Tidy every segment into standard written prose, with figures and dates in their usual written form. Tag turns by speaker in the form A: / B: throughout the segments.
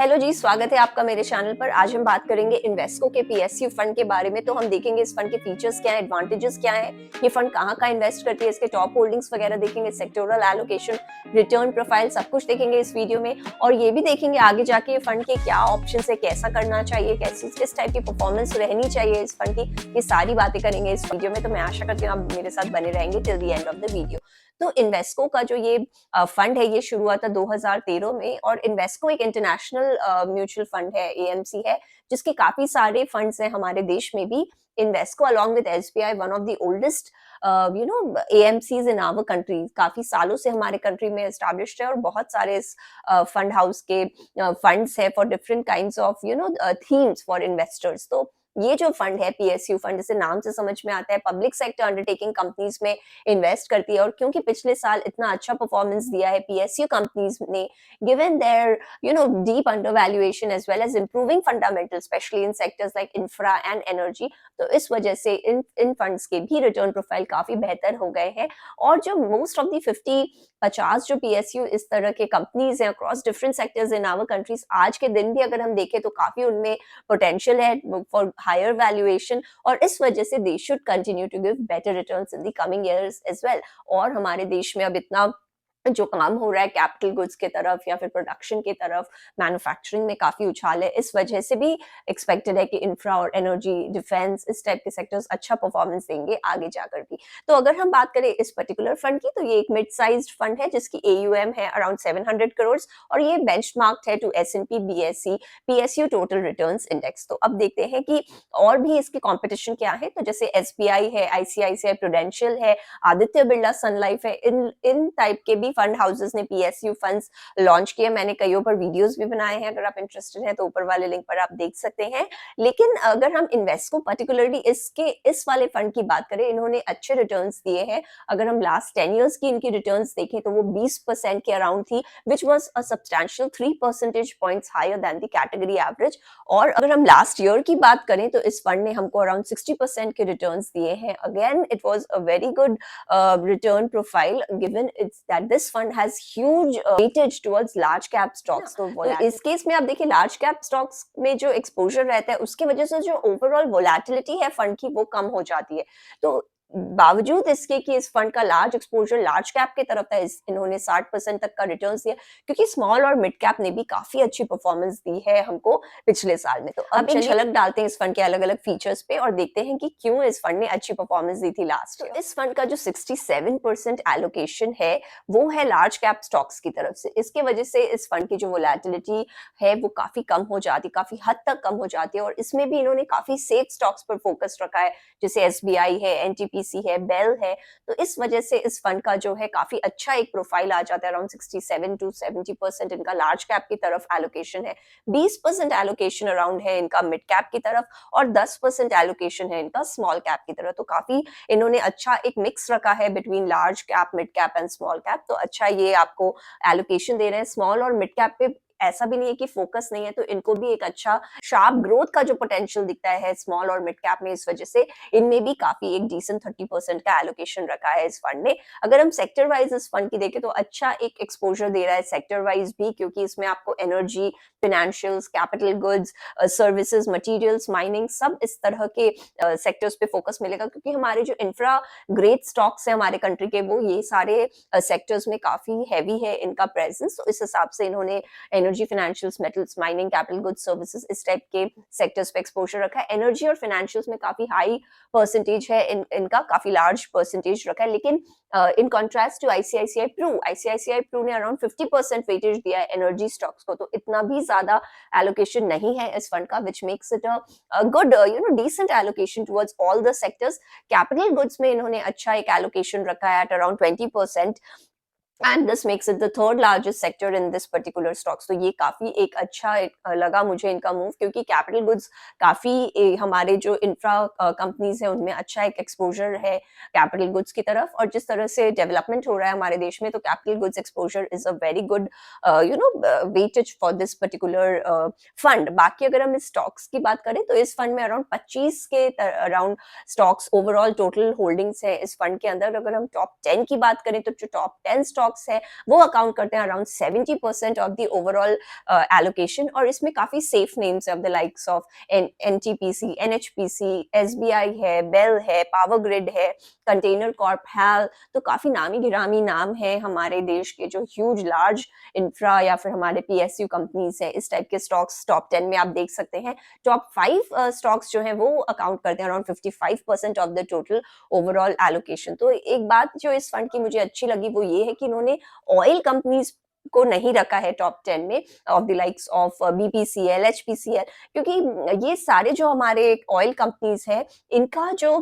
A: Hello जी, स्वागत है आपका मेरे चैनल पर। आज हम बात करेंगे इन्वेस्को के पीएसयू फंड के बारे में। तो हम देखेंगे इस फंड के फीचर्स क्या हैं, एडवांटेजेस क्या हैं, ये फंड कहाँ इन्वेस्ट करती है, इसके टॉप होल्डिंग्स वगैरह देखेंगे, सेक्टोरल एलोकेशन, रिटर्न प्रोफाइल, सब कुछ देखेंगे इस वीडियो में। और ये भी देखेंगे आगे जाके ये फंड के क्या ऑप्शंस है, कैसा करना चाहिए, कैसी किस टाइप की परफॉर्मेंस रहनी चाहिए इस फंड की, ये सारी बातें करेंगे इस वीडियो में। तो मैं आशा करती हूँ आप मेरे साथ बने रहेंगे till the end of the video. तो इन्वेस्को का जो ये फंड है, ये शुरू हुआ था 2013 में। और इन्वेस्को एक इंटरनेशनल म्यूचुअल फंड है, एएमसी है, जिसके काफी सारे फंड्स हैं हमारे देश में भी। Invesco along with SBI one of the oldest AMCs in our country, काफी सालों से हमारे कंट्री में एस्टैब्लिश्ड है। और बहुत सारे इस फंड हाउस के फंड्स है for different kinds of themes for investors. तो ये जो फंड है पीएसयू फंड, जैसे नाम से समझ में आता है, पब्लिक सेक्टर अंडरटेकिंग कंपनीज में इन्वेस्ट करती है। और क्योंकि पिछले साल इतना अच्छा परफॉर्मेंस दिया है पीएसयू कंपनीज ने, given their deep undervaluation as well as improving fundamental specially in sectors like infra and energy, तो इस वजह से इन फंड्स के भी रिटर्न प्रोफाइल काफी बेहतर हो गए हैं। और जो मोस्ट ऑफ दी 50 जो पीएसयू इस तरह के कंपनीज हैं across different sectors in our countries, आज के दिन भी अगर हम देखें तो काफी उनमें पोटेंशियल है फॉर हायर वैल्यूएशन। और इस वजह से they should continue to give better returns in the coming years as well. और हमारे देश में अब इतना जो काम हो रहा है कैपिटल गुड्स के तरफ या फिर प्रोडक्शन की तरफ, मैन्युफैक्चरिंग में काफी उछाल है, इस वजह से भी एक्सपेक्टेड है कि इंफ्रा और एनर्जी, डिफेंस, इस टाइप के सेक्टर्स अच्छा परफॉर्मेंस देंगे आगे जाकर भी। तो अगर हम बात करें इस पर्टिकुलर फंड की, तो ये एक मिड साइज्ड फंड है जिसकी एयूएम है अराउंड 700 करोड़, और ये बेंचमार्क्ड है to S and P BSE PSU total returns index. तो अब देखते हैं कि और भी इसकी कॉम्पिटिशन क्या है। तो जैसे एसबीआई है, आईसीआईसीआई प्रूडेंशियल है, आदित्य बिरला सन लाइफ है, इन टाइप के भी फंड हाउसेस ने पीएसयू फंड्स लॉन्च किए। मैंने कईयों पर वीडियोस भी बनाए हैं, अगर आप इंटरेस्टेड हैं तो ऊपर वाले लिंक पर आप देख सकते हैं। लेकिन अगर हम इन्वेस्को पर्टिकुलरली इस वाले फंड की बात करें, इन्होंने अच्छे रिटर्न्स दिए हैं। अगर हम लास्ट 10 इयर्स की इनकी रिटर्न्स देखें तो वो 20% के अराउंड थी, which was a substantial 3 percentage points higher than the category average. और अगर हम लास्ट ईयर की बात करें तो इस फंड ने हमको अराउंड 60% के रिटर्न्स दिए हैं। Again it was a very good return profile given it's that this fund has huge weightage towards large cap stocks। तो इस केस में आप देखिए लार्ज कैप स्टॉक्स में जो एक्सपोजर रहता है उसकी वजह से जो ओवरऑल वोलेटिलिटी है फंड की वो कम हो जाती है। तो बावजूद इसके कि इस फंड का लार्ज एक्सपोजर लार्ज कैप की तरफ था, इन्होंने 60% तक का रिटर्न दिया, क्योंकि स्मॉल और मिड कैप ने भी काफी अच्छी परफॉर्मेंस दी है हमको पिछले साल में। तो अब एक झलक डालते हैं इस फंड के अलग अलग फीचर्स पे और देखते हैं कि क्यों इस फंड ने अच्छी परफॉर्मेंस दी थी लास्ट ईयर। इस फंड का जो 67% एलोकेशन है वो है लार्ज कैप स्टॉक्स की तरफ से। इसके वजह से इस फंड की जो वोलेटिलिटी है वो काफी कम हो जाती, काफी हद तक कम हो जाती है। और इसमें भी इन्होंने काफी सेफ स्टॉक्स पर फोकस रखा है, जैसे एसबीआई है, एनटीपीसी है, बेल है। तो इस वजह से इस फंड का जो है काफी अच्छा एक प्रोफाइल आ जाता है। अराउंड 67 to 70% इनका लार्ज कैप की तरफ एलोकेशन है, 20% एलोकेशन अराउंड है इनका मिड कैप की तरफ, और 10% एलोकेशन है इनका स्मॉल कैप की तरफ। तो काफी इन्होंने अच्छा एक मिक्स रखा है between large cap, mid cap and small cap. तो अच्छा ये आपको एलोकेशन दे रहे हैं। स्मॉल और मिड कैप पे ऐसा भी नहीं है कि फोकस नहीं है, तो इनको भी एक अच्छा शार्प ग्रोथ का जो पोटेंशियल दिखता है स्मॉल और मिड कैप में, इस वजह से इनमें भी काफी एक डिसेंट 30% का एलोकेशन रखा है इस फंड ने। अगर हम सेक्टर वाइज इस फंड की देखें तो अच्छा एक एक्सपोजर दे रहा है सेक्टर वाइज भी, क्योंकि इसमें आपको energy, financials, capital goods, services, materials, mining, सब इस तरह के सेक्टर्स पे फोकस मिलेगा। क्योंकि हमारे जो इंफ्रा ग्रेट स्टॉक्स है हमारे कंट्री के, वो ये सारे सेक्टर्स में काफी हैवी है इनका प्रेजेंस। तो इस हिसाब से इन्होंने energy, financials, metals, mining, capital goods, services, इस टाइप के सेक्टर्स पे एक्सपोजर रखा है। एनर्जी और फाइनेंशियल्स में काफी हाई परसेंटेज है इनका, काफी लार्ज परसेंटेज रखा है। लेकिन in contrast to ICICI Pru ने अराउंड 50% वेटेज दिया है एनर्जी स्टॉक्स को। तो इतना भी ज्यादा एलोकेशन नहीं है इस फंड का, which makes it a good decent allocation towards all the sectors. Capital goods में इन्होंने अच्छा एक एलोकेशन रखा है at around 20%, and this makes it the third largest sector in this particular stocks। तो ये काफी एक अच्छा लगा मुझे इनका मूव, क्योंकि कैपिटल गुड्स काफी हमारे जो इंफ्रा कंपनीज है उनमें अच्छा एक एक्सपोजर है कैपिटल गुड्स की तरफ। और जिस तरह से डेवलपमेंट हो रहा है हमारे देश में, तो capital goods exposure is a very good weightage for this particular fund. बाकी अगर हम इस स्टॉक्स की बात करें तो इस फंड में अराउंड 25 के around stocks overall total holdings है इस फंड के अंदर। अगर हम टॉप 10 की बात करें तो जो टॉप 10 स्टॉक्स स्टॉक्स है वो अकाउंट करते हैं around 70% of the overall allocation, और इसमें काफी सेफ नेम्स है of the likes of NTPC, NHPC, SBI है, बेल है, पावर ग्रिड है, कंटेनर कॉर्प, हैल। तो काफी नामी गिरामी नाम है हमारे देश के जो ह्यूज लार्ज इंफ्रा या फिर हमारे पीएसयू कंपनीज है। इस टाइप के स्टॉक्स टॉप 10 में आप देख सकते हैं। टॉप 5 स्टॉक्स जो है वो अकाउंट करते हैं around 55% of the total overall allocation. तो एक बात जो इस फंड की मुझे अच्छी लगी वो ये है कि इन्होंने ऑयल कंपनीज को नहीं रखा है टॉप 10 में of the likes of BPCL, HPCL, क्योंकि ये सारे जो हमारे ऑयल कंपनीज है इनका जो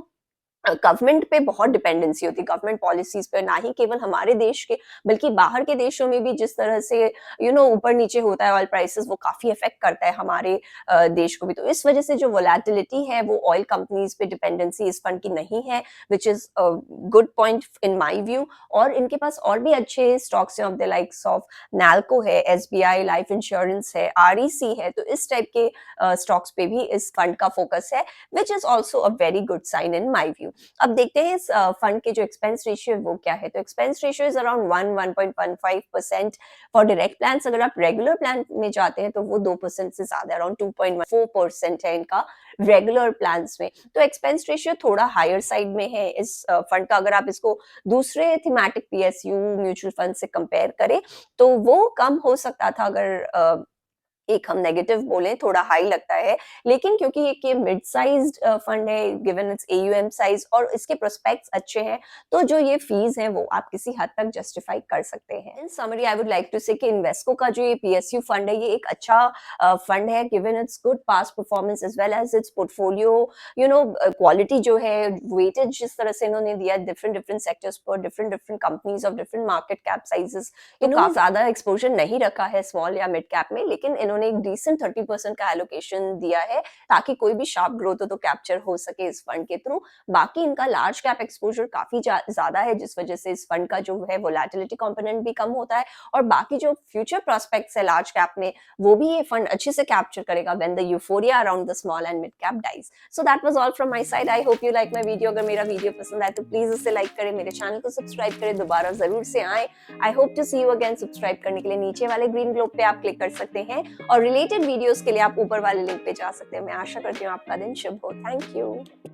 A: गवर्नमेंट पे बहुत डिपेंडेंसी होती है, गवर्नमेंट पॉलिसीज पे, ना ही केवल हमारे देश के बल्कि बाहर के देशों में भी जिस तरह से ऊपर नीचे होता है ऑयल प्राइसेस, वो काफी इफेक्ट करता है हमारे देश को भी। तो इस वजह से जो वोलेटिलिटी है वो ऑयल कंपनीज पे डिपेंडेंसी इस फंड की नहीं है, which is good point in my view. और इनके पास और भी अच्छे स्टॉक्स हैं of the likes of NALCO है, एसबीआई लाइफ इंश्योरेंस है, आरईसी है। तो इस टाइप के स्टॉक्स पे भी इस फंड का फोकस है, which is also a very good sign in my view. अब देखते हैं इस फंड के जो एक्सपेंस रेशियो है वो क्या है। तो expense ratio is around 1.15% for direct plan. अगर आप रेगुलर प्लान में जाते हैं तो वो 2% से ज्यादा, अराउंड 2.4% है इनका रेगुलर प्लान में। तो एक्सपेंस रेशियो थोड़ा हायर साइड में है इस फंड का। अगर आप इसको दूसरे थीमेटिक पीएसयू म्यूचुअल फंड से कंपेयर करें तो वो कम हो सकता था, अगर एक हम नेगेटिव बोलें, थोड़ा हाई लगता है। लेकिन क्योंकि ये मिड साइज्ड फंड है, गिवन इट्स एयूएम साइज और इसके प्रोस्पेक्ट्स अच्छे हैं, तो जो ये फीस है वो आप किसी हद तक जस्टिफाई कर सकते हैं। In summary I would like to say कि इन्वेस्को का जो ये पीएसयू फंड है ये एक अच्छा फंड है, given its good past performance as well as its portfolio quality जो है, वेटेज जिस तरह से इन्होंने दिया डिफरेंट डिफरेंट सेक्टर्स पर, different different companies of different market cap sizes. तो काफी ज्यादा एक्सपोजर नहीं रखा है स्मॉल या मिड कैप में, लेकिन इन्होंने एक डिसेंट 30% का एलोकेशन दिया है ताकि कोई भी शार्प ग्रोथ हो तो कैप्चर हो सके इस फंड के थ्रू। बाकी इनका लार्ज कैप एक्सपोजर काफी ज्यादा है, जिस वजह से इस फंड का जो है वोलेटिलिटी कंपोनेंट भी कम होता है, और बाकी जो फ्यूचर प्रोस्पेक्ट्स है लार्ज कैप में वो भी ये फंड अच्छे से कैप्चर करेगा when the euphoria around the small and mid cap dies. So that was all from my side. I hope you like my video. अगर मेरा वीडियो पसंद आए तो प्लीज इसे लाइक करें, मेरे चैनल को सब्सक्राइब करें, दोबारा जरूर से आए। I hope to see you again. Subscribe करने के लिए नीचे वाले ग्रीन ग्लोब पे आप क्लिक कर सकते हैं, और रिलेटेड वीडियोस के लिए आप ऊपर वाले लिंक पे जा सकते हैं। मैं आशा करती हूँ आपका दिन शुभ हो। Thank you.